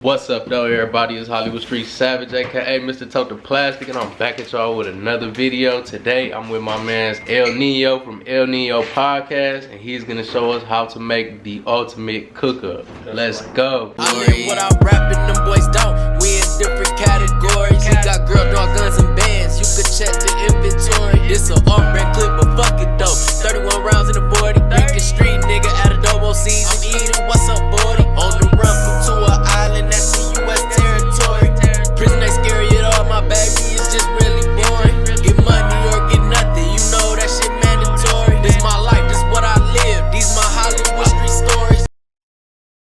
What's up though, everybody? It's Hollywood Street Savage, aka Mr. Tote the Plastic, and I'm back at y'all with another video. Today I'm with my man El Neo from El Neo Podcast, and he's gonna show us how to make the ultimate cook-up. Let's go. I live without rapping, them boys don't. We in different categories. We got girl, dog, guns, and bands. You could check the inventory. This a off-brand clip, but fuck it though. 31 rounds in the 40. Breaking street nigga at adobo season. I'm eating, what's up, 40? On the run from to an island that's in U.S. territory. Prison ain't scary at all, my baby, it's just really boring. Get money or get nothing, you know that shit mandatory. This my life, this what I live. These my Hollywood street stories.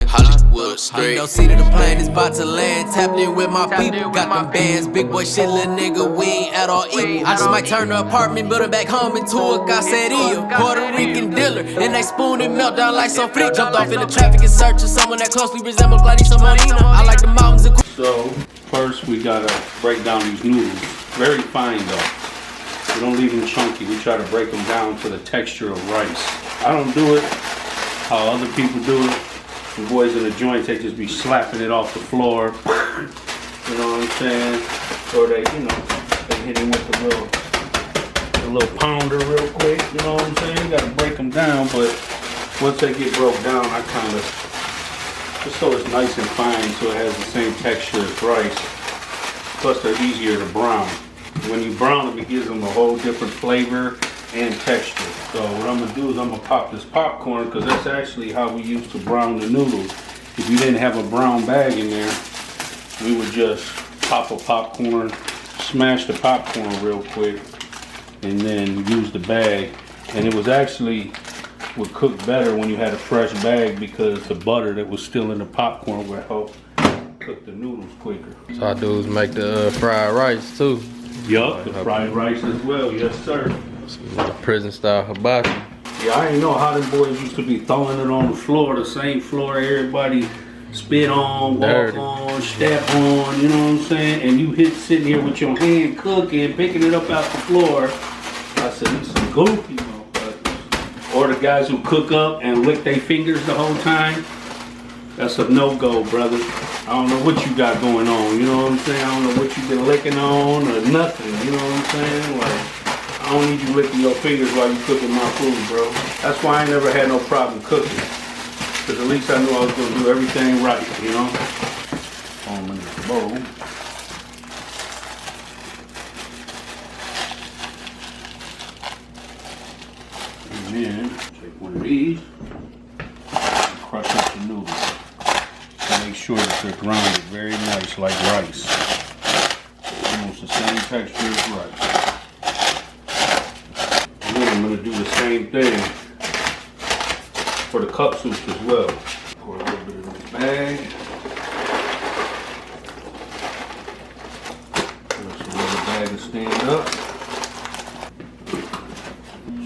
Hollywood Street. You know, see that the plane is about to land. Tapped in with my people, got them bands. Big boy shit, little nigga, we ain't at all equal. I just might turn the apartment building back home into a caseria. Puerto Rican dealer, and they spoon and melt down like some free. Jumped off in the traffic in search of someone that closely resembles Clarissa Molina. I like the mountains and So, first we gotta break down these noodles. Very fine though. We don't leave them chunky. We try to break them down to the texture of rice. I don't do it how other people do it. The boys in the joints, they just be slapping it off the floor. You know what I'm saying? Or they, they hit him with the little pounder real quick. You know what I'm saying? You gotta break them down, but once they get broke down, I kind of, just so it's nice and fine, so it has the same texture as rice. Plus they're easier to brown. When you brown them, it gives them a whole different flavor and texture. So what I'm gonna do is I'm gonna pop this popcorn, because that's actually how we used to brown the noodles. If you didn't have a brown bag in there, we would just pop a popcorn, smash the popcorn real quick, and then use the bag. And it was actually, would cook better when you had a fresh bag, because the butter that was still in the popcorn would help cook the noodles quicker. So I do is make the fried rice too. Yup, the fried rice as well, yes sir. Prison style hibachi. Yeah, I ain't know how them boys used to be throwing it on the floor, the same floor everybody spit on, walk on, step on, you know what I'm saying? And you sitting here with your hand cooking, picking it up out the floor. I said, this is goofy, motherfuckers. Or the guys who cook up and lick their fingers the whole time. That's a no-go, brother. I don't know what you got going on, you know what I'm saying? I don't know what you've been licking on or nothing, you know what I'm saying? Like, I don't need you licking your fingers while you cooking my food, bro. That's why I ain't never had no problem cooking. Because at least I knew I was going to do everything right, you know? On in the bowl. And then, take one of these. And crush up the noodles. And make sure that they're grounded very nice like rice. Almost the same texture as rice. I'm going to do the same thing for the cup soup as well. Pour a little bit in this bag. Just a little bag to stand up.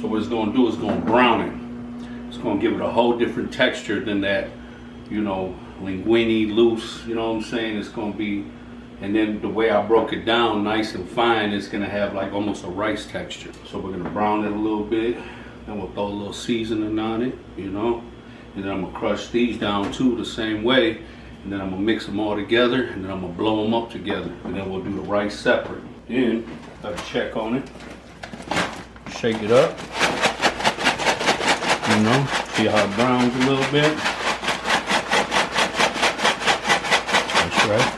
So what it's going to do is going to brown it. It's going to give it a whole different texture than that, linguine loose, you know what I'm saying? It's going to be, and then the way I broke it down nice and fine, it's gonna have like almost a rice texture. So we're gonna brown it a little bit, then we'll throw a little seasoning on it, And then I'm gonna crush these down too the same way. And then I'm gonna mix them all together, and then I'm gonna blow them up together. And then we'll do the rice separate. Then, gotta check on it. Shake it up. See how it browns a little bit. That's right.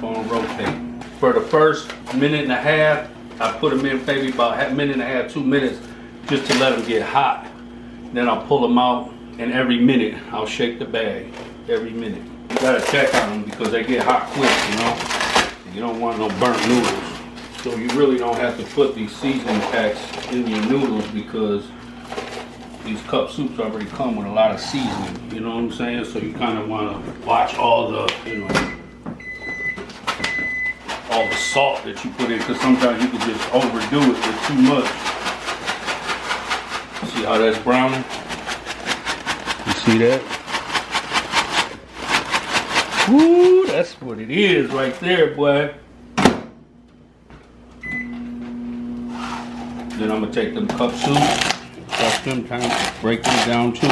Rotate. For the first minute and a half, I put them in maybe about a minute and a half, 2 minutes, just to let them get hot. Then I'll pull them out, and every minute I'll shake the bag. Every minute. You gotta check on them because they get hot quick, You don't want no burnt noodles. So you really don't have to put these seasoning packs in your noodles, because these cup soups already come with a lot of seasoning. You know what I'm saying? So you kind of want to watch all the, all the salt that you put in, because sometimes you can just overdo it with too much. See how that's browning? You see that? Woo, that's what it is right there, boy. Then I'm gonna take them cup soups, crush them, kind of break them down too.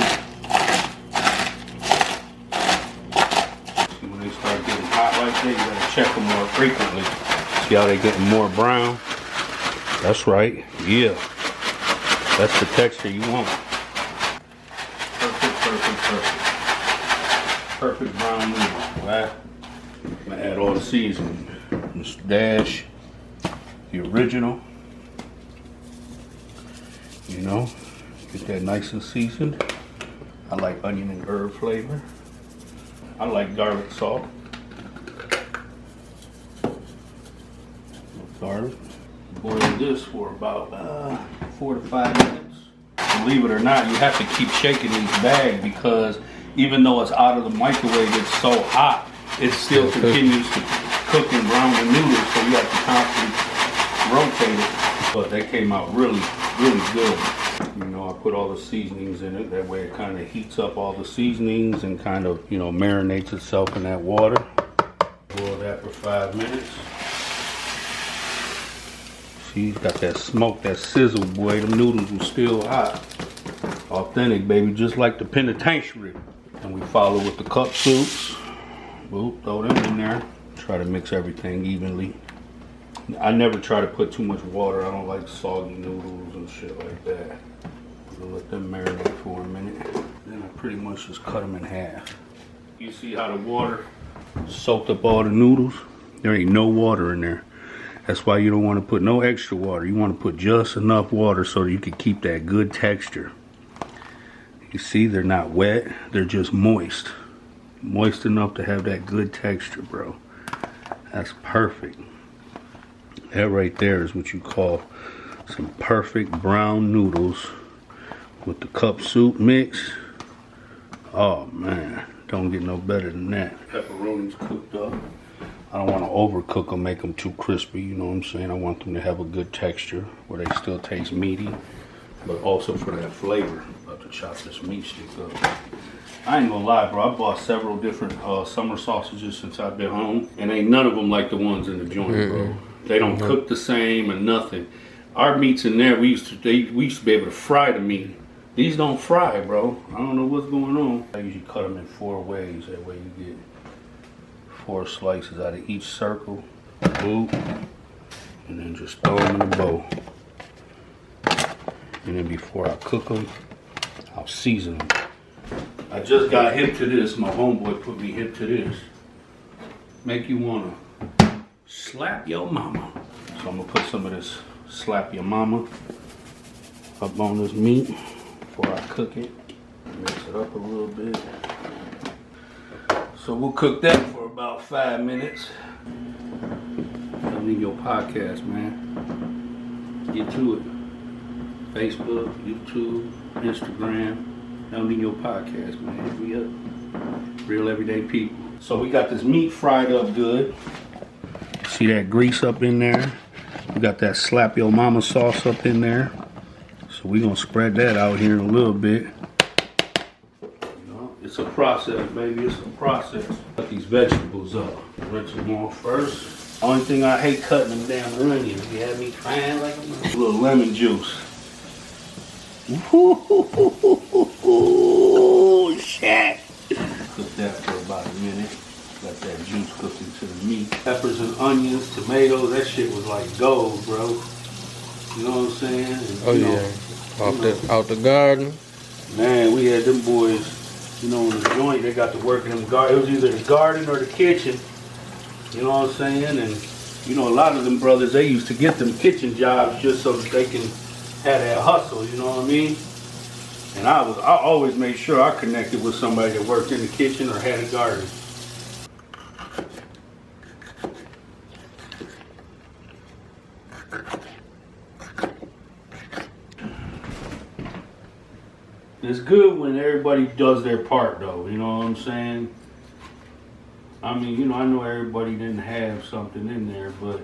day, you gotta check them more frequently. See how they getting more brown? That's right, yeah. That's the texture you want. Perfect brown noodles, right? I'm gonna add all the seasoning. This Dash, the original. You know, get that nice and seasoned. I like onion and herb flavor. I like garlic salt. Garlic. Boil this for about 4 to 5 minutes. Believe it or not, you have to keep shaking these bags because even though it's out of the microwave, it's so hot, it still continues to cook and brown the noodles, so you have to constantly rotate it. But they came out really, really good. You know, I put all the seasonings in it. That way it kind of heats up all the seasonings and kind of, you know, marinates itself in that water. Boil that for 5 minutes. See, got that smoke, that sizzle, boy. Them noodles were still hot. Authentic, baby, just like the penitentiary. And we follow with the cup soups. Boop, throw them in there. Try to mix everything evenly. I never try to put too much water. I don't like soggy noodles and shit like that. I'll let them marinate for a minute. Then I pretty much just cut them in half. You see how the water soaked up all the noodles? There ain't no water in there. That's why you don't want to put no extra water. You want to put just enough water so that you can keep that good texture. You see, they're not wet. They're just moist. Moist enough to have that good texture, bro. That's perfect. That right there is what you call some perfect brown noodles with the cup soup mix. Oh man, don't get no better than that. Pepperoni's cooked up. I don't want to overcook them, make them too crispy, you know what I'm saying? I want them to have a good texture where they still taste meaty, but also for that flavor. About to chop this meat stick up. I ain't gonna lie, bro. I bought several different summer sausages since I've been home, and ain't none of them like the ones in the joint, bro. They don't cook the same or nothing. Our meats in there, we used to be able to fry the meat. These don't fry, bro. I don't know what's going on. I usually cut them in 4 ways. That way you get 4 slices out of each circle. Boop. And then just throw them in a bowl. And then before I cook them, I'll season them. I just got hip to this. My homeboy put me hip to this. Make you wanna slap your mama. So I'm gonna put some of this slap your mama up on this meat before I cook it. Mix it up a little bit. So we'll cook that for about 5 minutes. I need your podcast, man. Get to it. Facebook, YouTube, Instagram. I need your podcast, man. Hit me up. Real everyday people. So we got this meat fried up good. See that grease up in there? We got that slap your mama sauce up in there. So we're gonna spread that out here in a little bit. You know, it's a process, baby. It's a process. Cut these vegetables up. Rinse them off first. Only thing I hate cutting them damn onions. You have me crying like a little lemon juice. Ooh, shit. Cook that for about a minute. Let that juice cook into the meat. Peppers and onions, tomatoes, that shit was like gold, bro. You know what I'm saying? And, Oh yeah, out the garden. Man, we had them boys, you know, in the joint, they got to work in them garden. It was either the garden or the kitchen. You know what I'm saying? And, you know, a lot of them brothers, they used to get them kitchen jobs just so that they can have that hustle, you know what I mean? And I always made sure I connected with somebody that worked in the kitchen or had a garden. It's good when everybody does their part, though, you know what I'm saying? I mean, you know, I know everybody didn't have something in there, but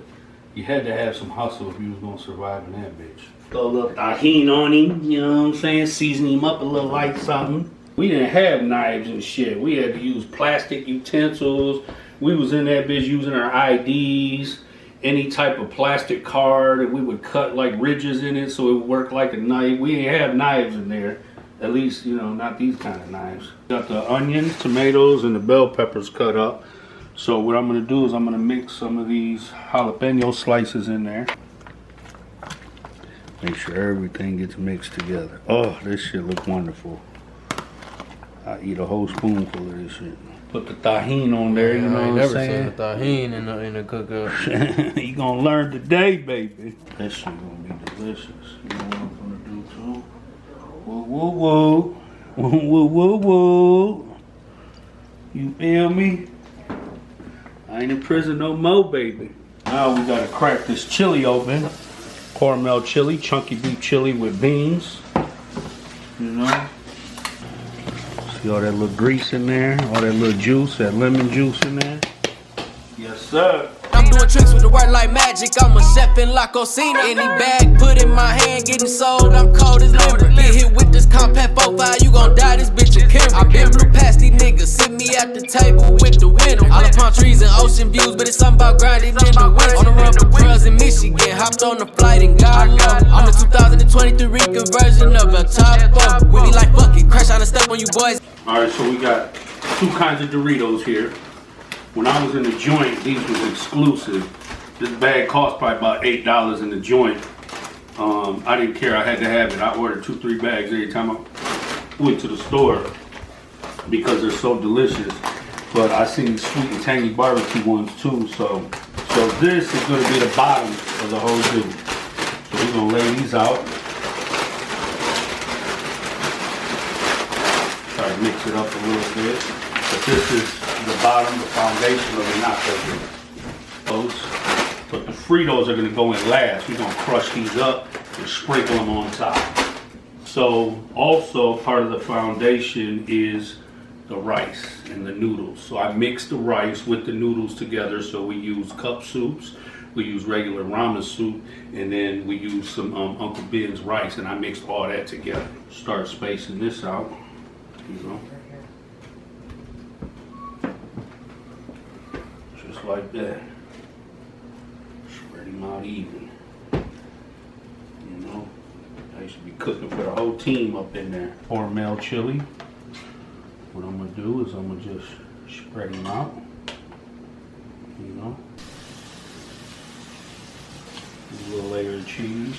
you had to have some hustle if you was going to survive in that bitch. Throw a little tahini on him, you know what I'm saying? Season him up a little like something. We didn't have knives and shit. We had to use plastic utensils. We was in that bitch using our IDs, any type of plastic card, and we would cut like ridges in it so it would work like a knife. We didn't have knives in there. At least, you know, not these kind of knives. Got the onions, tomatoes, and the bell peppers cut up. So what I'm gonna do is I'm gonna mix some of these jalapeno slices in there. Make sure everything gets mixed together. Oh, this shit look wonderful. I eat a whole spoonful of this shit. Put the tahini on there, you know what I'm saying? I ain't never seen the tahini in the cookup. You gonna learn today, baby. That shit gonna be delicious. You know what I'm gonna do too? Woo, woo, woo. Woo, woo, woo, woo. You feel me? I ain't in prison no more, baby. Now we gotta crack this chili open. Caramel chili, chunky beef chili with beans. You know? See all that little grease in there, all that little juice, that lemon juice in there. Yes, sir. I'm doing tricks with the word like magic. I'm a chef in La Cocina. Any bag put in my hand, getting sold. I'm cold as liver. Get hit with this compact 4-5, you gon' die. This bitch a killer. I been blew past these niggas. Sit me at the table with the winner. All the palm trees and ocean views, but it's something about grinding in the winter. On the run for drugs in Michigan, hopped on the flight and got low. I'm the 2023 conversion of a top up. We be like fuck it, crash on the step on you boys. All right, so we got two kinds of Doritos here. When I was in the joint, these was exclusive. This bag cost probably about $8 in the joint. I didn't care, I had to have it. I ordered 2-3 bags every time I went to the store because they're so delicious. But I seen sweet and tangy barbecue ones too, so this is gonna be the bottom of the whole deal. So we're gonna lay these out. Try to mix it up a little bit. But this is the bottom, the foundation of the nachos. But the Fritos are gonna go in last. We're gonna crush these up and sprinkle them on top. So also part of the foundation is the rice and the noodles. So I mix the rice with the noodles together. So we use cup soups, we use regular ramen soup, and then we use some Uncle Ben's rice, and I mixed all that together. Start spacing this out, you know. Just like that. Spread them out even. You know, I used to be cooking for the whole team up in there. Caramel chili. What I'm gonna do is I'm gonna just spread them out. You know. A little layer of cheese.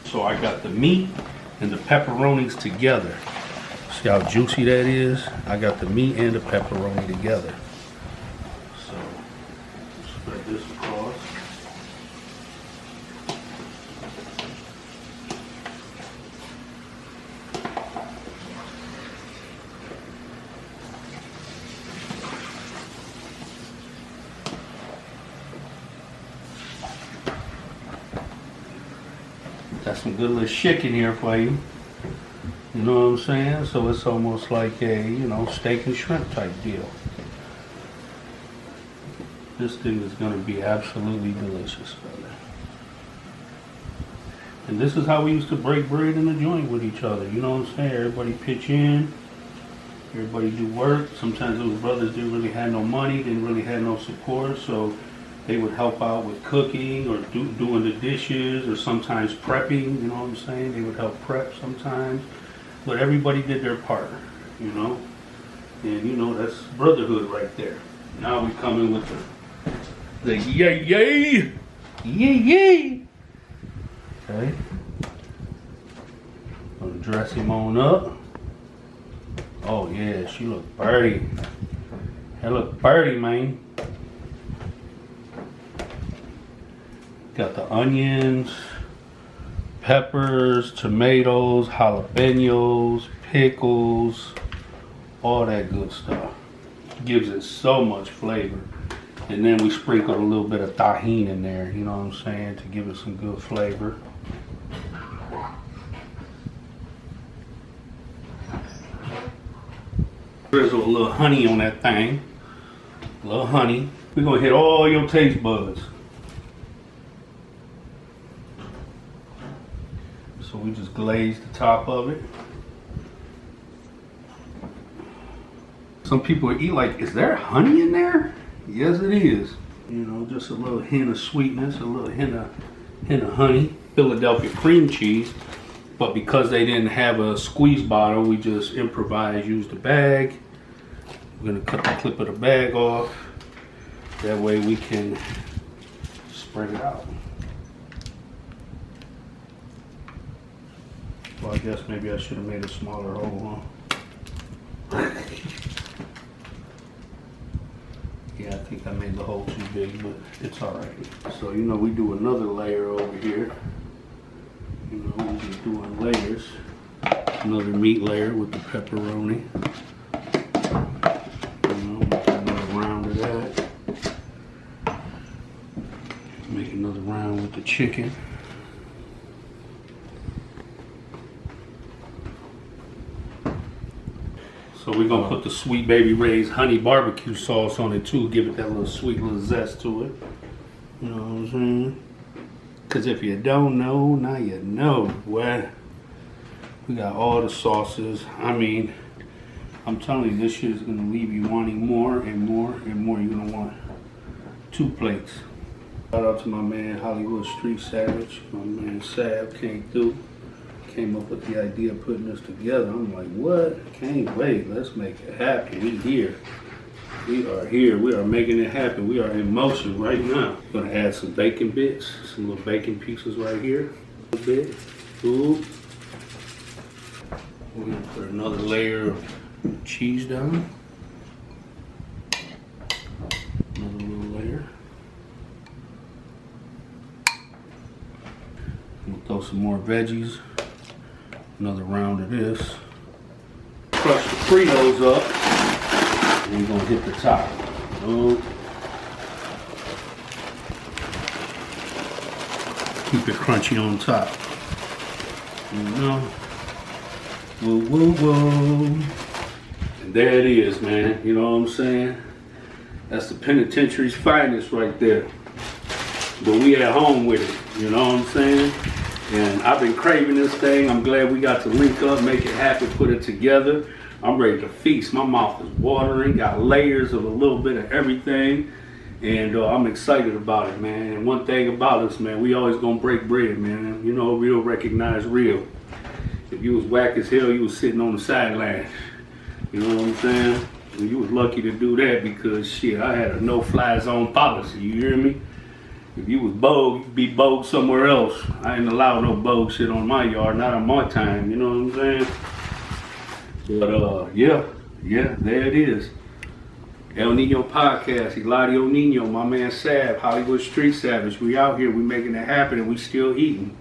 So I got the meat and the pepperonis together. See how juicy that is? I got the meat and the pepperoni together. So, spread this across. Got some good little chicken here for you. You know what I'm saying? So it's almost like a, you know, steak and shrimp type deal. This thing is going to be absolutely delicious, brother. And this is how we used to break bread in the joint with each other. You know what I'm saying? Everybody pitch in. Everybody do work. Sometimes those brothers didn't really have no money, didn't really have no support, so they would help out with cooking or doing the dishes or sometimes prepping, you know what I'm saying? They would help prep sometimes. But everybody did their part, you know? And you know, that's brotherhood right there. Now we come in with the yay yay! Yay yay! Okay. Gonna dress him on up. Oh yeah, she look pretty. That look pretty, man. Got the onions, peppers, tomatoes, jalapenos, pickles, all that good stuff. Gives it so much flavor. And then we sprinkled a little bit of tahini in there, you know what I'm saying, to give it some good flavor. Drizzle a little honey on that thing. A little honey. We're gonna hit all your taste buds. So we just glaze the top of it. Some people eat like, is there honey in there? Yes, it is. You know, just a little hint of sweetness, a little hint of honey. Philadelphia cream cheese. But because they didn't have a squeeze bottle, we just improvised, used a bag, We're gonna cut the clip of the bag off. That way we can spread it out. Well, I guess maybe I should have made a smaller hole, huh? Yeah, I think I made the hole too big, but it's all right. So, you know, we do another layer over here. You know, we're just doing layers. Another meat layer with the pepperoni. You know, make another round of that. Make another round with the chicken. So we're gonna put the Sweet Baby Ray's honey barbecue sauce on it too, give it that little sweet little zest to it. You know what I'm saying? Cause if you don't know, now you know. Well, we got all the sauces. I mean, I'm telling you, this shit is gonna leave you wanting more and more and more. You're gonna want 2 plates. Shout out to my man Hollywood Street Savage. My man Sav came through. Came up with the idea of putting this together. I'm like, what? Can't wait. Let's make it happen. We here. We are here. We are making it happen. We are in motion right now. Gonna add some bacon bits, some little bacon pieces right here. A bit. Ooh. We're gonna put another layer of cheese down. Another little layer. We'll throw some more veggies. Another round of this. Crush the Fritos up. And we're gonna hit the top. Oh. Keep it crunchy on top. You know. Whoa, whoa, whoa. And there it is, man. You know what I'm saying? That's the penitentiary's finest right there. But we at home with it. You know what I'm saying? And I've been craving this thing. I'm glad we got to link up, make it happen, put it together. I'm ready to feast. My mouth is watering, got layers of a little bit of everything. And I'm excited about it, man. And one thing about us, man, we always gonna break bread, man. You know, real recognize real. If you was whack as hell, you was sitting on the sideline. You know what I'm saying? And you was lucky to do that because, shit, I had a no-fly zone policy, you hear me? If you was bogue, you'd be bogue somewhere else. I ain't allow no bogue shit on my yard, not on my time, you know what I'm saying? But yeah, there it is. El Nino Podcast, Eladio Nino, my man Sav, Hollywood Street Savage. We out here, we making it happen and we still eating.